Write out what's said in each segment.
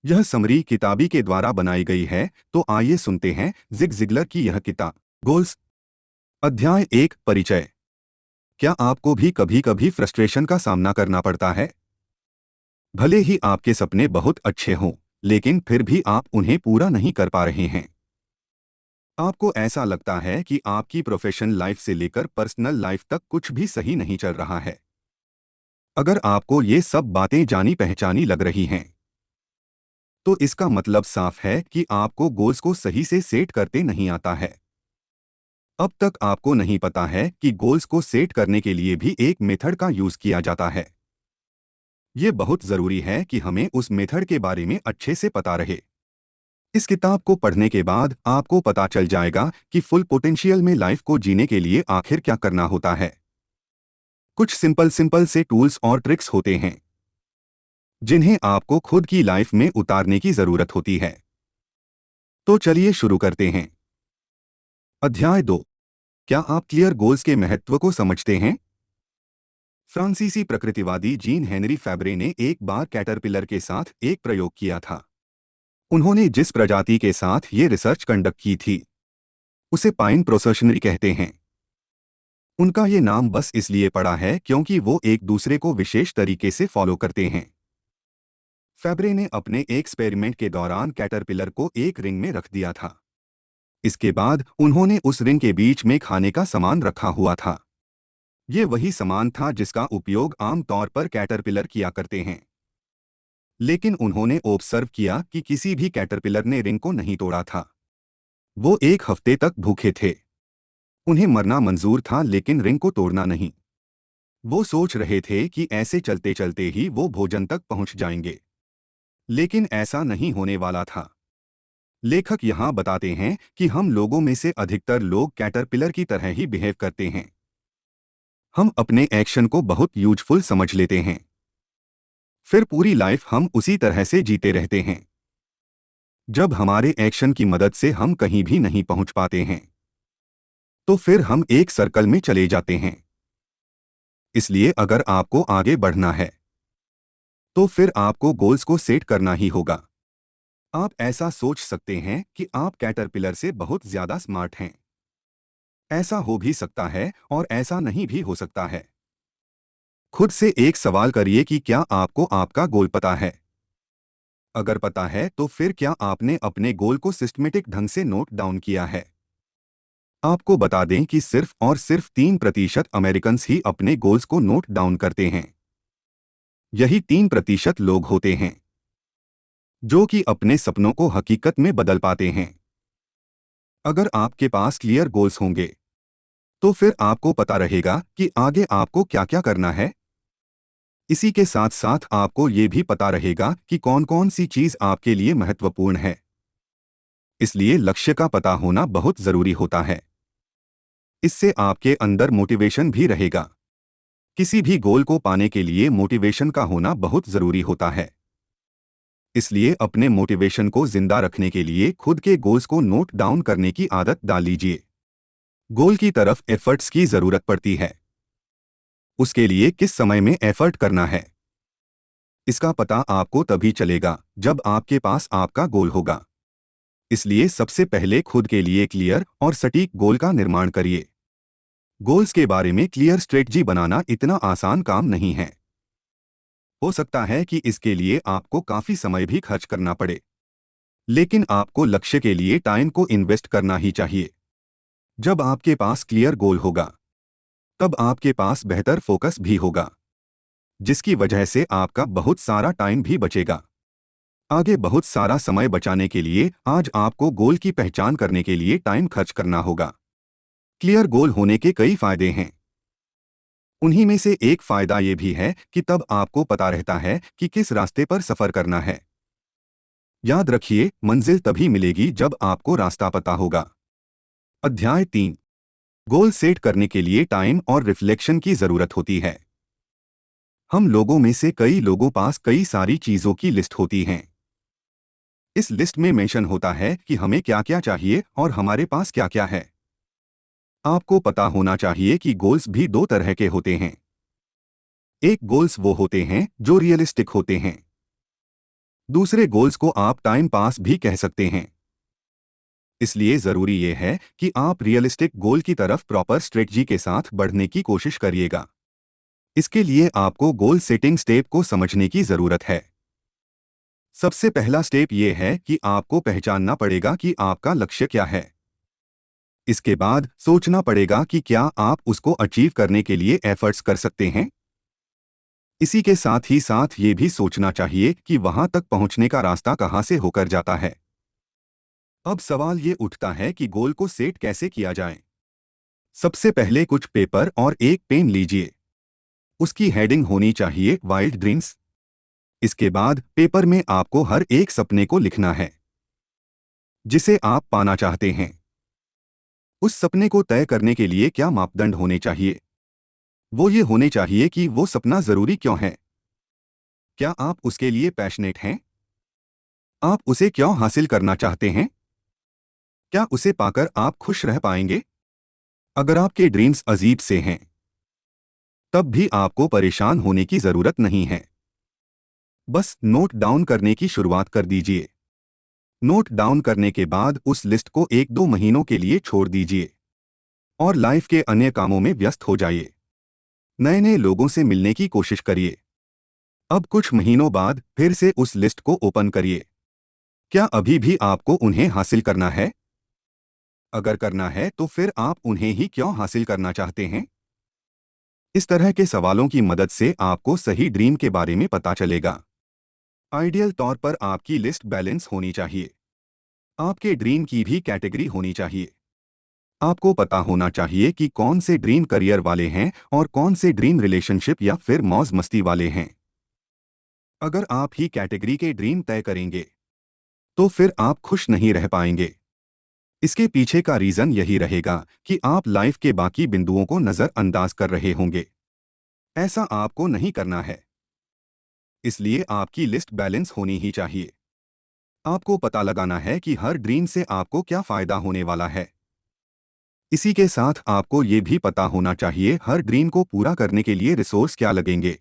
यह समरी किताबी के द्वारा बनाई गई है, तो आइए सुनते हैं जिग जिगलर की यह किताब। गोल्स। अध्याय 1, परिचय। क्या आपको भी कभी कभी फ्रस्ट्रेशन का सामना करना पड़ता है? भले ही आपके सपने बहुत अच्छे हों, लेकिन फिर भी आप उन्हें पूरा नहीं कर पा रहे हैं। आपको ऐसा लगता है कि आपकी प्रोफेशनल लाइफ से लेकर पर्सनल लाइफ तक कुछ भी सही नहीं चल रहा है। अगर आपको ये सब बातें जानी पहचानी लग रही हैं, तो इसका मतलब साफ है कि आपको गोल्स को सही से सेट करते नहीं आता है। अब तक आपको नहीं पता है कि गोल्स को सेट करने के लिए भी एक मेथड का यूज किया जाता है। ये बहुत जरूरी है कि हमें उस मेथड के बारे में अच्छे से पता रहे। इस किताब को पढ़ने के बाद आपको पता चल जाएगा कि फुल पोटेंशियल में लाइफ को जीने के लिए आखिर क्या करना होता है। कुछ सिंपल सिंपल से टूल्स और ट्रिक्स होते हैं, जिन्हें आपको खुद की लाइफ में उतारने की जरूरत होती है। तो चलिए शुरू करते हैं। अध्याय 2। क्या आप क्लियर गोल्स के महत्व को समझते हैं? फ्रांसीसी प्रकृतिवादी जीन हेनरी फैब्रे ने एक बार कैटरपिलर के साथ एक प्रयोग किया था। उन्होंने जिस प्रजाति के साथ ये रिसर्च कंडक्ट की थी, उसे पाइन प्रोसर्शनरी कहते हैं। उनका ये नाम बस इसलिए पड़ा है क्योंकि वो एक दूसरे को विशेष तरीके से फॉलो करते हैं। फैब्रे ने अपने एक्सपेरिमेंट के दौरान कैटरपिलर को एक रिंग में रख दिया था। इसके बाद उन्होंने उस रिंग के बीच में खाने का सामान रखा हुआ था। ये वही सामान था जिसका उपयोग आमतौर पर कैटरपिलर किया करते हैं। लेकिन उन्होंने ऑब्जर्व किया कि किसी भी कैटरपिलर ने रिंग को नहीं तोड़ा था। वो एक हफ्ते तक भूखे थे। उन्हें मरना मंजूर था, लेकिन रिंग को तोड़ना नहीं। वो सोच रहे थे कि ऐसे चलते चलते ही वो भोजन तक पहुंच जाएंगे। लेकिन ऐसा नहीं होने वाला था। लेखक यहाँ बताते हैं कि हम लोगों में से अधिकतर लोग कैटरपिलर की तरह ही बिहेव करते हैं। हम अपने एक्शन को बहुत यूजफुल समझ लेते हैं, फिर पूरी लाइफ हम उसी तरह से जीते रहते हैं। जब हमारे एक्शन की मदद से हम कहीं भी नहीं पहुंच पाते हैं, तो फिर हम एक सर्कल में चले जाते हैं। इसलिए अगर आपको आगे बढ़ना है, तो फिर आपको गोल्स को सेट करना ही होगा। आप ऐसा सोच सकते हैं कि आप कैटरपिलर से बहुत ज्यादा स्मार्ट हैं। ऐसा हो भी सकता है और ऐसा नहीं भी हो सकता है। खुद से एक सवाल करिए कि क्या आपको आपका गोल पता है? अगर पता है, तो फिर क्या आपने अपने गोल को सिस्टमेटिक ढंग से नोट डाउन किया है? आपको बता दें कि सिर्फ और सिर्फ 3% अमेरिकन्स ही अपने गोल्स को नोट डाउन करते हैं। यही 3% लोग होते हैं जो कि अपने सपनों को हकीकत में बदल पाते हैं। अगर आपके पास क्लियर गोल्स होंगे, तो फिर आपको पता रहेगा कि आगे आपको क्या क्या करना है। इसी के साथ साथ आपको ये भी पता रहेगा कि कौन कौन सी चीज आपके लिए महत्वपूर्ण है। इसलिए लक्ष्य का पता होना बहुत जरूरी होता है। इससे आपके अंदर मोटिवेशन भी रहेगा। किसी भी गोल को पाने के लिए मोटिवेशन का होना बहुत जरूरी होता है। इसलिए अपने मोटिवेशन को जिंदा रखने के लिए खुद के गोल्स को नोट डाउन करने की आदत डाल लीजिए। गोल की तरफ एफर्ट्स की जरूरत पड़ती है। उसके लिए किस समय में एफर्ट करना है, इसका पता आपको तभी चलेगा जब आपके पास आपका गोल होगा। इसलिए सबसे पहले खुद के लिए क्लियर और सटीक गोल का निर्माण करिए। गोल्स के बारे में क्लियर स्ट्रेटजी बनाना इतना आसान काम नहीं है। हो सकता है कि इसके लिए आपको काफी समय भी खर्च करना पड़े, लेकिन आपको लक्ष्य के लिए टाइम को इन्वेस्ट करना ही चाहिए। जब आपके पास क्लियर गोल होगा, तब आपके पास बेहतर फोकस भी होगा, जिसकी वजह से आपका बहुत सारा टाइम भी बचेगा। आगे बहुत सारा समय बचाने के लिए आज आपको गोल की पहचान करने के लिए टाइम खर्च करना होगा। क्लियर गोल होने के कई फायदे हैं। उन्हीं में से एक फायदा ये भी है कि तब आपको पता रहता है कि किस रास्ते पर सफर करना है। याद रखिए, मंजिल तभी मिलेगी जब आपको रास्ता पता होगा। अध्याय 3। गोल सेट करने के लिए टाइम और रिफ्लेक्शन की जरूरत होती है। हम लोगों में से कई लोगों पास कई सारी चीजों की लिस्ट होती हैं। इस लिस्ट में मेंशन होता है कि हमें क्या क्या चाहिए और हमारे पास क्या क्या है। आपको पता होना चाहिए कि गोल्स भी दो तरह के होते हैं। एक गोल्स वो होते हैं जो रियलिस्टिक होते हैं। दूसरे गोल्स को आप टाइम पास भी कह सकते हैं। इसलिए जरूरी ये है कि आप रियलिस्टिक गोल की तरफ प्रॉपर स्ट्रेटजी के साथ बढ़ने की कोशिश करिएगा। इसके लिए आपको गोल सेटिंग स्टेप को समझने की जरूरत है। सबसे पहला स्टेप ये है कि आपको पहचानना पड़ेगा कि आपका लक्ष्य क्या है। इसके बाद सोचना पड़ेगा कि क्या आप उसको अचीव करने के लिए एफर्ट्स कर सकते हैं। इसी के साथ ही साथ ये भी सोचना चाहिए कि वहां तक पहुंचने का रास्ता कहां से होकर जाता है। अब सवाल ये उठता है कि गोल को सेट कैसे किया जाए। सबसे पहले कुछ पेपर और एक पेन लीजिए। उसकी हेडिंग होनी चाहिए वाइल्ड ड्रीम्स। इसके बाद पेपर में आपको हर एक सपने को लिखना है जिसे आप पाना चाहते हैं। उस सपने को तय करने के लिए क्या मापदंड होने चाहिए? वो ये होने चाहिए कि वो सपना जरूरी क्यों है। क्या आप उसके लिए पैशनेट हैं? आप उसे क्यों हासिल करना चाहते हैं? क्या उसे पाकर आप खुश रह पाएंगे? अगर आपके ड्रीम्स अजीब से हैं, तब भी आपको परेशान होने की जरूरत नहीं है। बस नोट डाउन करने की शुरुआत कर दीजिए। नोट डाउन करने के बाद उस लिस्ट को 1-2 महीनों के लिए छोड़ दीजिए और लाइफ के अन्य कामों में व्यस्त हो जाइए। नए नए लोगों से मिलने की कोशिश करिए। अब कुछ महीनों बाद फिर से उस लिस्ट को ओपन करिए। क्या अभी भी आपको उन्हें हासिल करना है? अगर करना है तो फिर आप उन्हें ही क्यों हासिल करना चाहते हैं? इस तरह के सवालों की मदद से आपको सही ड्रीम के बारे में पता चलेगा। आइडियल तौर पर आपकी लिस्ट बैलेंस होनी चाहिए। आपके ड्रीम की भी कैटेगरी होनी चाहिए। आपको पता होना चाहिए कि कौन से ड्रीम करियर वाले हैं और कौन से ड्रीम रिलेशनशिप या फिर मौज मस्ती वाले हैं। अगर आप ही कैटेगरी के ड्रीम तय करेंगे तो फिर आप खुश नहीं रह पाएंगे। इसके पीछे का रीजन यही रहेगा कि आप लाइफ के बाकी बिंदुओं को नजरअंदाज कर रहे होंगे। ऐसा आपको नहीं करना है। इसलिए आपकी लिस्ट बैलेंस होनी ही चाहिए। आपको पता लगाना है कि हर ड्रीम से आपको क्या फायदा होने वाला है। इसी के साथ आपको ये भी पता होना चाहिए हर ड्रीम को पूरा करने के लिए रिसोर्स क्या लगेंगे।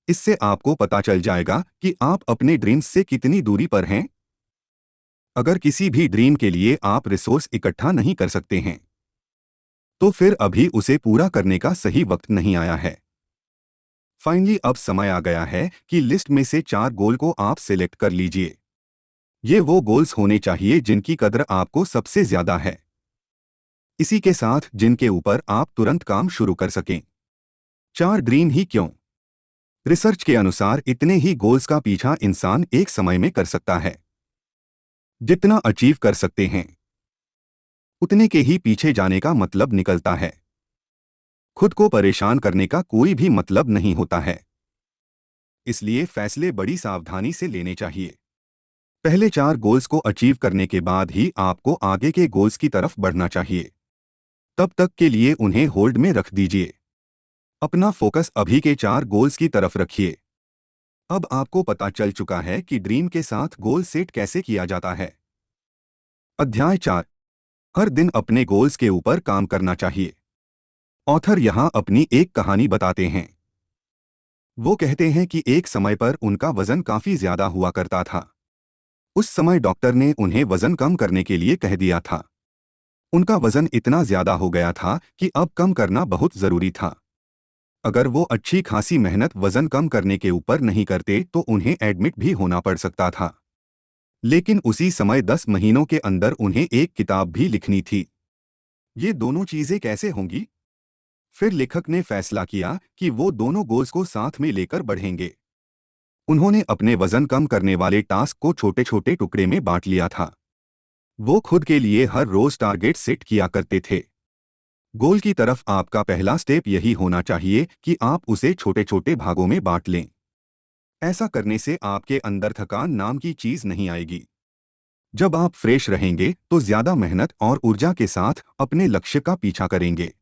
इससे आपको पता चल जाएगा कि आप अपने ड्रीम्स से कितनी दूरी पर हैं। अगर किसी भी ड्रीम के लिए आप रिसोर्स इकट्ठा नहीं कर सकते हैं तो फिर अभी उसे पूरा करने का सही वक्त नहीं आया है। फाइनली अब समय आ गया है कि लिस्ट में से 4 गोल को आप सिलेक्ट कर लीजिए। ये वो गोल्स होने चाहिए जिनकी कद्र आपको सबसे ज्यादा है। इसी के साथ जिनके ऊपर आप तुरंत काम शुरू कर सकें। 4 ड्रीम ही क्यों? रिसर्च के अनुसार इतने ही गोल्स का पीछा इंसान एक समय में कर सकता है। जितना अचीव कर सकते हैं उतने के ही पीछे जाने का मतलब निकलता है। खुद को परेशान करने का कोई भी मतलब नहीं होता है। इसलिए फैसले बड़ी सावधानी से लेने चाहिए। पहले 4 गोल्स को अचीव करने के बाद ही आपको आगे के गोल्स की तरफ बढ़ना चाहिए। तब तक के लिए उन्हें होल्ड में रख दीजिए। अपना फोकस अभी के 4 गोल्स की तरफ रखिए। अब आपको पता चल चुका है कि ड्रीम के साथ गोल सेट कैसे किया जाता है। अध्याय 4। हर दिन अपने गोल्स के ऊपर काम करना चाहिए। ऑथर यहाँ अपनी एक कहानी बताते हैं। वो कहते हैं कि एक समय पर उनका वजन काफी ज्यादा हुआ करता था। उस समय डॉक्टर ने उन्हें वजन कम करने के लिए कह दिया था। उनका वजन इतना ज्यादा हो गया था कि अब कम करना बहुत जरूरी था। अगर वो अच्छी खासी मेहनत वजन कम करने के ऊपर नहीं करते तो उन्हें एडमिट भी होना पड़ सकता था। लेकिन उसी समय 10 महीनों के अंदर उन्हें एक किताब भी लिखनी थी। ये दोनों चीजें कैसे होंगी? फिर लेखक ने फैसला किया कि वो दोनों गोल्स को साथ में लेकर बढ़ेंगे। उन्होंने अपने वजन कम करने वाले टास्क को छोटे छोटे टुकड़े में बांट लिया था। वो खुद के लिए हर रोज टारगेट सेट किया करते थे। गोल की तरफ आपका पहला स्टेप यही होना चाहिए कि आप उसे छोटे छोटे भागों में बांट लें। ऐसा करने से आपके अंदर थकान नाम की चीज नहीं आएगी। जब आप फ्रेश रहेंगे तो ज्यादा मेहनत और ऊर्जा के साथ अपने लक्ष्य का पीछा करेंगे।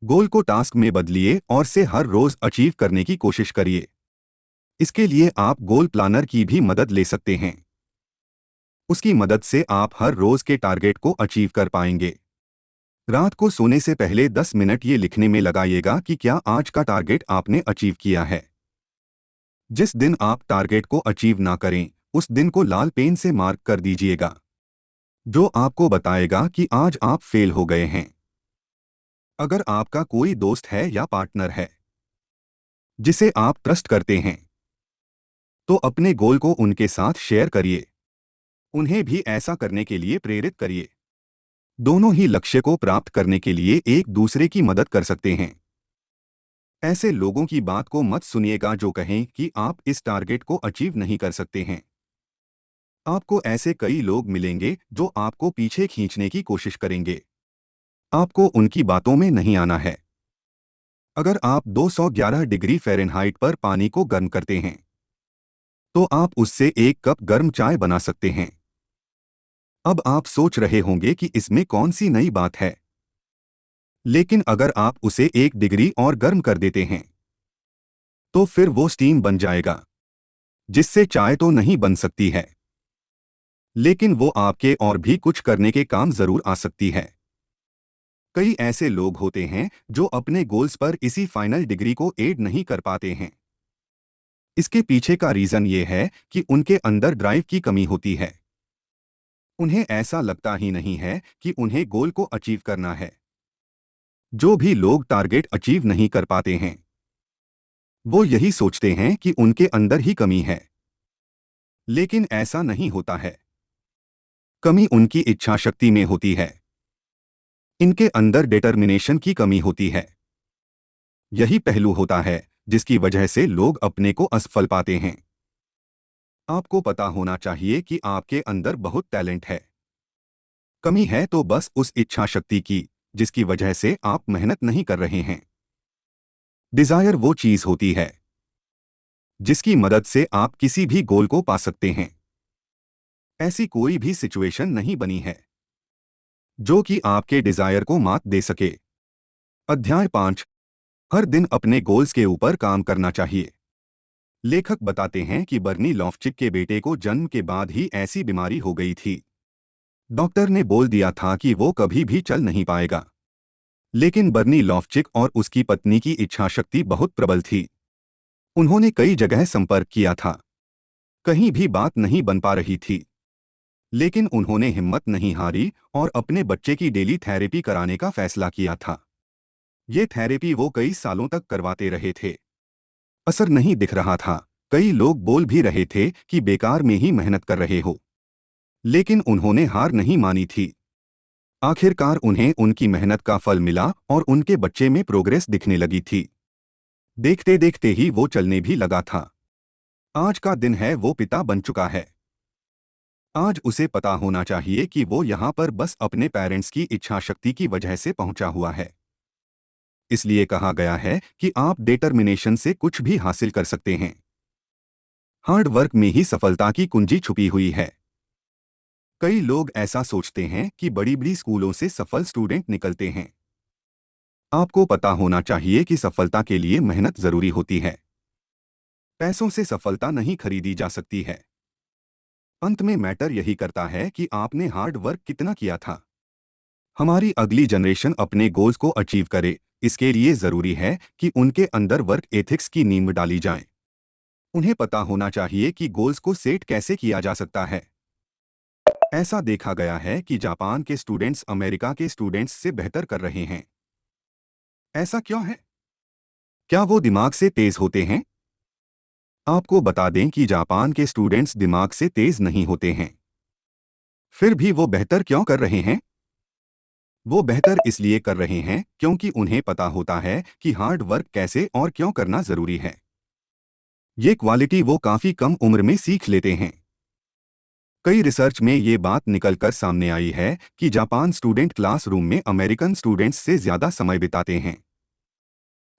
गोल को टास्क में बदलिए और से हर रोज अचीव करने की कोशिश करिए। इसके लिए आप गोल प्लानर की भी मदद ले सकते हैं। उसकी मदद से आप हर रोज के टारगेट को अचीव कर पाएंगे। रात को सोने से पहले 10 मिनट ये लिखने में लगाइएगा कि क्या आज का टारगेट आपने अचीव किया है। जिस दिन आप टारगेट को अचीव ना करें उस दिन को लाल पेन से मार्क कर दीजिएगा, जो आपको बताएगा कि आज आप फेल हो गए हैं। अगर आपका कोई दोस्त है या पार्टनर है जिसे आप ट्रस्ट करते हैं, तो अपने गोल को उनके साथ शेयर करिए। उन्हें भी ऐसा करने के लिए प्रेरित करिए। दोनों ही लक्ष्य को प्राप्त करने के लिए एक दूसरे की मदद कर सकते हैं। ऐसे लोगों की बात को मत सुनिएगा जो कहें कि आप इस टारगेट को अचीव नहीं कर सकते हैं। आपको ऐसे कई लोग मिलेंगे जो आपको पीछे खींचने की कोशिश करेंगे। आपको उनकी बातों में नहीं आना है। अगर आप 211 डिग्री फ़ारेनहाइट पर पानी को गर्म करते हैं, तो आप उससे एक कप गर्म चाय बना सकते हैं। अब आप सोच रहे होंगे कि इसमें कौन सी नई बात है। लेकिन अगर आप उसे 1 डिग्री और गर्म कर देते हैं, तो फिर वो स्टीम बन जाएगा, जिससे चाय तो नहीं बन सकती है, लेकिन वो आपके और भी कुछ करने के काम जरूर आ सकती है। कई ऐसे लोग होते हैं जो अपने गोल्स पर इसी फाइनल डिग्री को ऐड नहीं कर पाते हैं। इसके पीछे का रीजन ये है कि उनके अंदर ड्राइव की कमी होती है। उन्हें ऐसा लगता ही नहीं है कि उन्हें गोल को अचीव करना है। जो भी लोग टारगेट अचीव नहीं कर पाते हैं, वो यही सोचते हैं कि उनके अंदर ही कमी है। लेकिन ऐसा नहीं होता है। कमी उनकी इच्छा शक्ति में होती है। इनके अंदर डिटर्मिनेशन की कमी होती है। यही पहलू होता है जिसकी वजह से लोग अपने को असफल पाते हैं। आपको पता होना चाहिए कि आपके अंदर बहुत टैलेंट है। कमी है तो बस उस इच्छा शक्ति की, जिसकी वजह से आप मेहनत नहीं कर रहे हैं। डिजायर वो चीज होती है जिसकी मदद से आप किसी भी गोल को पा सकते हैं। ऐसी कोई भी सिचुएशन नहीं बनी है जो कि आपके डिजायर को मात दे सके। अध्याय 5। हर दिन अपने गोल्स के ऊपर काम करना चाहिए। लेखक बताते हैं कि बर्नी लॉफ्चिक के बेटे को जन्म के बाद ही ऐसी बीमारी हो गई थी। डॉक्टर ने बोल दिया था कि वो कभी भी चल नहीं पाएगा। लेकिन बर्नी लॉफ्चिक और उसकी पत्नी की इच्छाशक्ति बहुत प्रबल थी। उन्होंने कई जगह संपर्क किया था। कहीं भी बात नहीं बन पा रही थी। लेकिन उन्होंने हिम्मत नहीं हारी और अपने बच्चे की डेली थेरेपी कराने का फैसला किया था। ये थेरेपी वो कई सालों तक करवाते रहे थे। असर नहीं दिख रहा था। कई लोग बोल भी रहे थे कि बेकार में ही मेहनत कर रहे हो। लेकिन उन्होंने हार नहीं मानी थी। आखिरकार उन्हें उनकी मेहनत का फल मिला और उनके बच्चे में प्रोग्रेस दिखने लगी थी। देखते देखते ही वो चलने भी लगा था। आज का दिन है वो पिता बन चुका है। आज उसे पता होना चाहिए कि वो यहाँ पर बस अपने पेरेंट्स की इच्छाशक्ति की वजह से पहुंचा हुआ है। इसलिए कहा गया है कि आप डिटर्मिनेशन से कुछ भी हासिल कर सकते हैं। हार्ड वर्क में ही सफलता की कुंजी छुपी हुई है। कई लोग ऐसा सोचते हैं कि बड़ी बड़ी स्कूलों से सफल स्टूडेंट निकलते हैं। आपको पता होना चाहिए कि सफलता के लिए मेहनत जरूरी होती है। पैसों से सफलता नहीं खरीदी जा सकती है। अंत में मैटर यही करता है कि आपने हार्ड वर्क कितना किया था। हमारी अगली जनरेशन अपने गोल्स को अचीव करे, इसके लिए जरूरी है कि उनके अंदर वर्क एथिक्स की नींव डाली जाए। उन्हें पता होना चाहिए कि गोल्स को सेट कैसे किया जा सकता है। ऐसा देखा गया है कि जापान के स्टूडेंट्स अमेरिका के स्टूडेंट्स से बेहतर कर रहे हैं। ऐसा क्यों है? क्या वो दिमाग से तेज होते हैं? आपको बता दें कि जापान के स्टूडेंट्स दिमाग से तेज नहीं होते हैं। फिर भी वो बेहतर क्यों कर रहे हैं? वो बेहतर इसलिए कर रहे हैं क्योंकि उन्हें पता होता है कि हार्ड वर्क कैसे और क्यों करना जरूरी है। ये क्वालिटी वो काफी कम उम्र में सीख लेते हैं। कई रिसर्च में ये बात निकलकर सामने आई है कि जापान स्टूडेंट क्लासरूम में अमेरिकन स्टूडेंट्स से ज्यादा समय बिताते हैं।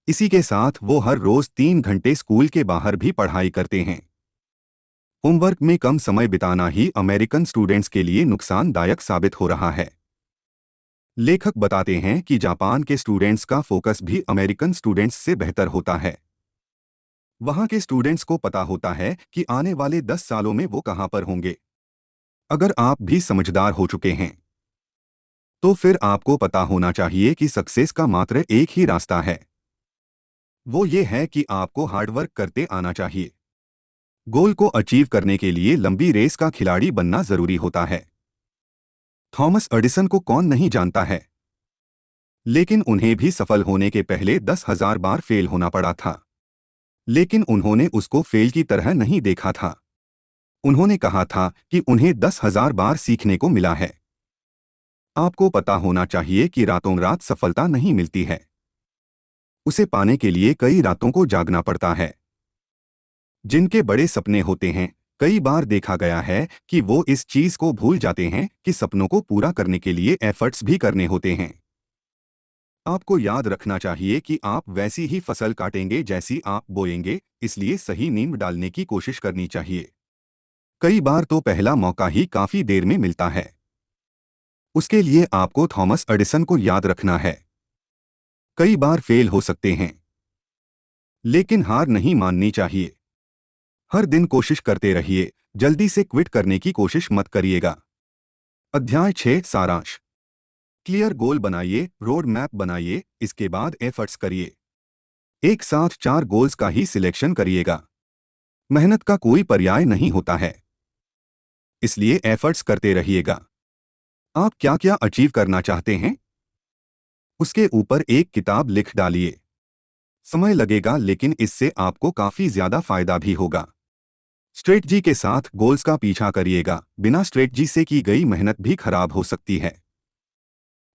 इसी के साथ वो हर रोज 3 घंटे स्कूल के बाहर भी पढ़ाई करते हैं। होमवर्क में कम समय बिताना ही अमेरिकन स्टूडेंट्स के लिए नुकसानदायक साबित हो रहा है। लेखक बताते हैं कि जापान के स्टूडेंट्स का फोकस भी अमेरिकन स्टूडेंट्स से बेहतर होता है। वहां के स्टूडेंट्स को पता होता है कि आने वाले 10 सालों में वो कहां पर होंगे। अगर आप भी समझदार हो चुके हैं, तो फिर आपको पता होना चाहिए कि सक्सेस का मात्र एक ही रास्ता है। वो ये है कि आपको हार्डवर्क करते आना चाहिए। गोल को अचीव करने के लिए लंबी रेस का खिलाड़ी बनना जरूरी होता है। थॉमस एडिसन को कौन नहीं जानता है, लेकिन उन्हें भी सफल होने के पहले 10,000 बार फेल होना पड़ा था। लेकिन उन्होंने उसको फेल की तरह नहीं देखा था। उन्होंने कहा था कि उन्हें 10,000 बार सीखने को मिला है। आपको पता होना चाहिए कि रातों रात सफलता नहीं मिलती है। उसे पाने के लिए कई रातों को जागना पड़ता है। जिनके बड़े सपने होते हैं, कई बार देखा गया है कि वो इस चीज को भूल जाते हैं कि सपनों को पूरा करने के लिए एफर्ट्स भी करने होते हैं। आपको याद रखना चाहिए कि आप वैसी ही फसल काटेंगे जैसी आप बोएंगे, इसलिए सही नींव डालने की कोशिश करनी चाहिए। कई बार तो पहला मौका ही काफी देर में मिलता है। उसके लिए आपको थॉमस एडिसन को याद रखना है। कई बार फेल हो सकते हैं, लेकिन हार नहीं माननी चाहिए। हर दिन कोशिश करते रहिए, जल्दी से क्विट करने की कोशिश मत करिएगा। अध्याय 6 सारांश। क्लियर गोल बनाइए, रोड मैप बनाइए, इसके बाद एफर्ट्स करिए। एक साथ 4 गोल्स का ही सिलेक्शन करिएगा। मेहनत का कोई पर्याय नहीं होता है, इसलिए एफर्ट्स करते रहिएगा। आप क्या क्या अचीव करना चाहते हैं, उसके ऊपर एक किताब लिख डालिए। समय लगेगा, लेकिन इससे आपको काफी ज्यादा फायदा भी होगा। स्ट्रेटजी के साथ गोल्स का पीछा करिएगा, बिना स्ट्रेटजी से की गई मेहनत भी खराब हो सकती है।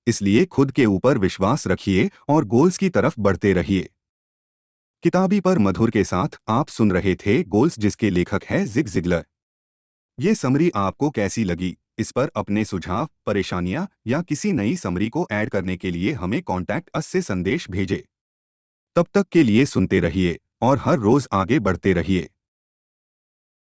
इसलिए खुद के ऊपर विश्वास रखिए और गोल्स की तरफ बढ़ते रहिए। किताबी पर मधुर के साथ आप सुन रहे थे गोल्स, जिसके लेखक है जिग जिगलर। ये समरी आपको कैसी लगी? इस पर अपने सुझाव, परेशानियां या किसी नई समरी को ऐड करने के लिए हमें कॉन्टैक्ट अस से संदेश भेजें। तब तक के लिए सुनते रहिए और हर रोज आगे बढ़ते रहिए।